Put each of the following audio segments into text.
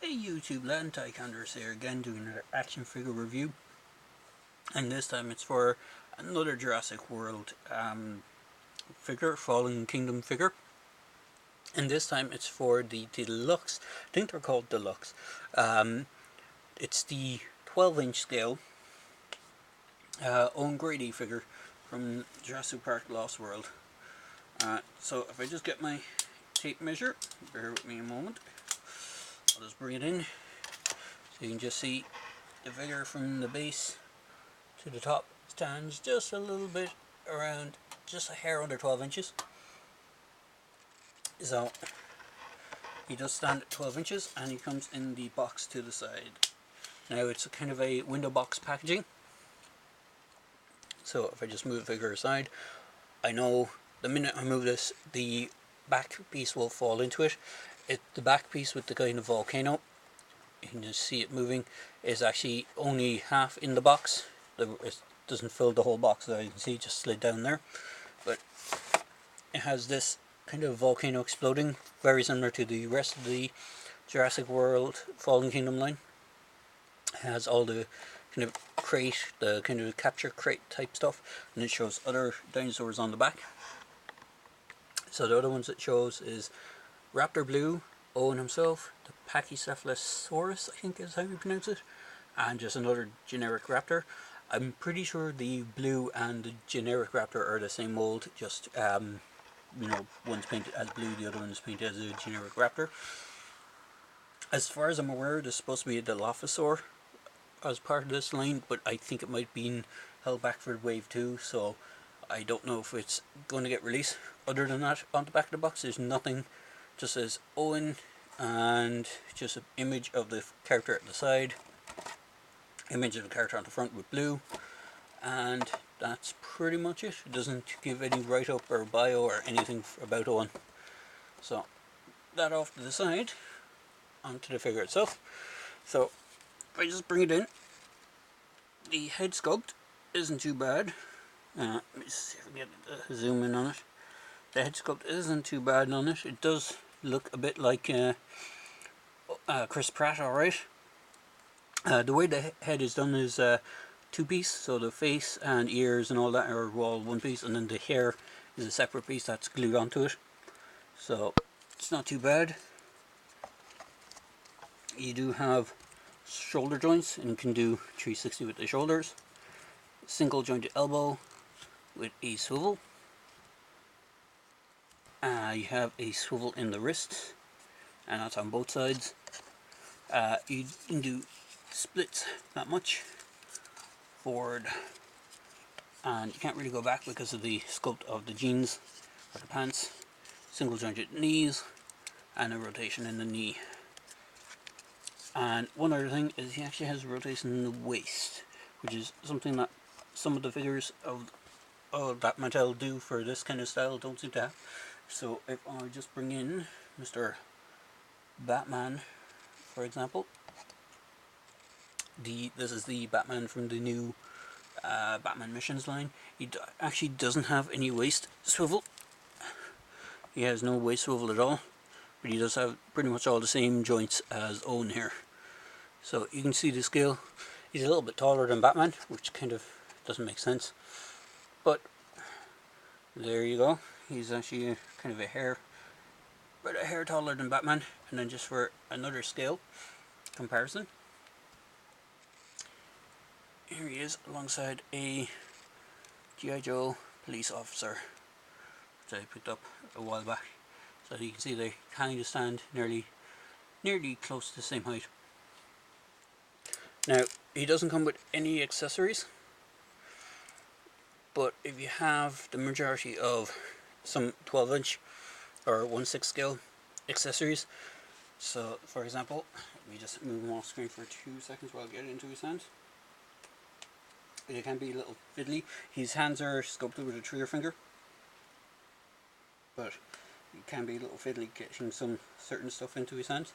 Hey YouTube land, Tycanders here again doing another action figure review, and this time it's for another Jurassic World figure, Fallen Kingdom figure, and this time it's for the deluxe. I think they're called deluxe. It's the 12-inch scale Owen Grady figure from Jurassic Park Lost World. So if I just get my tape measure, bear with me a moment, I'll just bring it in so you can just see the figure from the base to the top stands just a little bit around, just a hair under 12 inches. So he does stand at 12 inches and he comes in the box to the side. Now it's a kind of a window box packaging. So if I just move the figure aside, I know the minute I move this, the back piece will fall into it. The back piece with the kind of volcano, you can just see it moving, is actually only half in the box. It doesn't fill the whole box, as you can see, just slid down there. But it has this kind of volcano exploding, very similar to the rest of the Jurassic World Fallen Kingdom line. It has all the kind of crate, the kind of capture crate type stuff, and it shows other dinosaurs on the back. So the other ones it shows is Raptor Blue, Owen himself, the Pachycephalosaurus, I think is how you pronounce it, and just another generic raptor. I'm pretty sure the blue and the generic raptor are the same mold, just one's painted as blue, the other one's painted as a generic raptor. As far as I'm aware, there's supposed to be a Dilophosaur as part of this line, but I think it might be held back for wave 2, so I don't know if it's going to get released. Other than that, on the back of the box there's nothing, just says Owen and just an image of the character at the side, image of the character on the front with blue, and that's pretty much it. It doesn't give any write-up or bio or anything about Owen. So that off to the side, onto the figure itself. So if I just bring it in, the head sculpt isn't too bad. Let me see if I can get a zoom in on it. The head sculpt isn't too bad on it. It does look a bit like Chris Pratt, alright. The way the head is done is two-piece, so the face and ears and all that are all one piece, and then the hair is a separate piece that's glued onto it. So it's not too bad. You do have shoulder joints, and you can do 360 with the shoulders. Single jointed elbow with a swivel. You have a swivel in the wrist, and that's on both sides. You can do splits that much forward, and you can't really go back because of the sculpt of the jeans or the pants. Single jointed knees and a rotation in the knee. And one other thing is he actually has a rotation in the waist, which is something that some of the figures of that Mattel do for this kind of style don't seem to have. So if I just bring in Mr. Batman, for example, this is the Batman from the new Batman Missions line. He actually doesn't have any waist swivel. He has no waist swivel at all, but he does have pretty much all the same joints as Owen here. So you can see the scale. He's a little bit taller than Batman, which kind of doesn't make sense, but there you go. He's actually kind of a hair taller than Batman. And then just for another scale comparison, here he is alongside a G.I. Joe police officer, which I picked up a while back. So you can see they kind of stand nearly close to the same height. Now, he doesn't come with any accessories, but if you have the majority of some 12-inch or 1/6 scale accessories, so for example, let me just move him off screen for 2 seconds while I get into his hands. It can be a little fiddly. His hands are sculpted with a trigger finger, but it can be a little fiddly getting some certain stuff into his hands.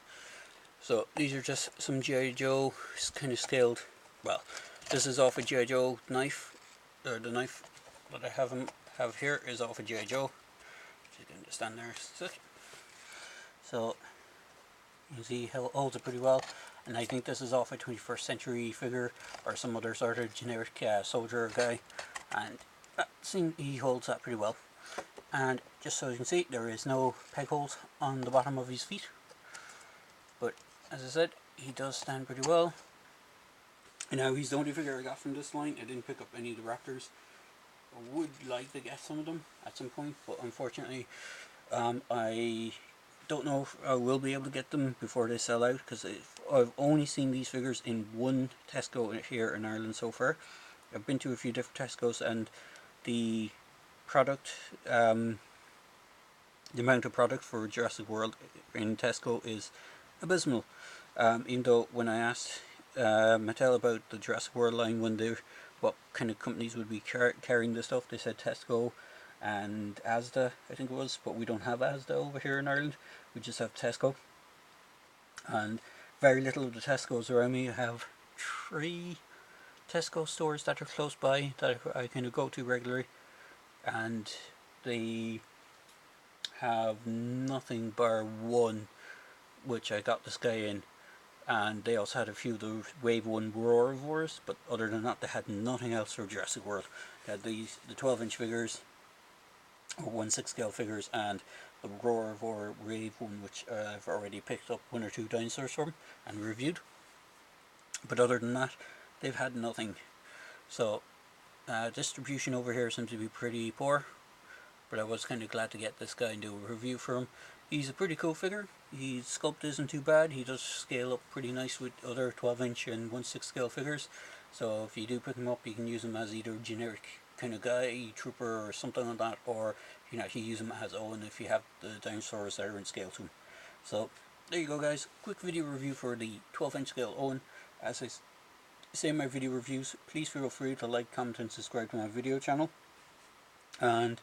So these are just some G.I. Joe kind of scaled. Well, this is off a G.I. Joe knife, or the knife that I have here is off a G.I. Joe. She's going to stand there a sec. So You can see he holds it pretty well, and I think this is off a 21st century figure or some other sort of generic soldier guy, and he holds that pretty well. And just so you can see, there is no peg holes on the bottom of his feet, but as I said, he does stand pretty well. And now he's the only figure I got from this line. I didn't pick up any of the Raptors. I would like to get some of them at some point, but unfortunately I don't know if I will be able to get them before they sell out, because I've only seen these figures in one Tesco here in Ireland so far. I've been to a few different Tesco's, and the product, the amount of product for Jurassic World in Tesco is abysmal. Even though when I asked Mattel about the Jurassic World line, what kind of companies would be carrying this stuff, they said Tesco and Asda, I think it was, but we don't have Asda over here in Ireland. We just have Tesco, and very little of the Tesco's around me. I have 3 Tesco stores that are close by that I kind of go to regularly, and they have nothing bar one, which I got this guy in, and they also had a few of the Wave 1 Roarivores, but other than that they had nothing else for Jurassic World. They had the 12-inch figures, or 1/6 scale figures, and the Roarivore Wave 1, which I've already picked up 1 or 2 dinosaurs from and reviewed. But other than that, they've had nothing. So distribution over here seems to be pretty poor, but I was kind of glad to get this guy and do a review for him. He's a pretty cool figure. His sculpt isn't too bad. He does scale up pretty nice with other 12-inch and 1/6 scale figures. So if you do pick him up, you can use him as either generic kind of guy, trooper or something like that, or you can actually use him as Owen if you have the dinosaurs that are in scale to him. So there you go, guys. Quick video review for the 12-inch scale Owen. As I say in my video reviews, please feel free to like, comment and subscribe to my video channel, and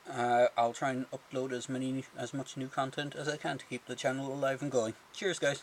I'll try and upload as much new content as I can to keep the channel alive and going. Cheers, guys.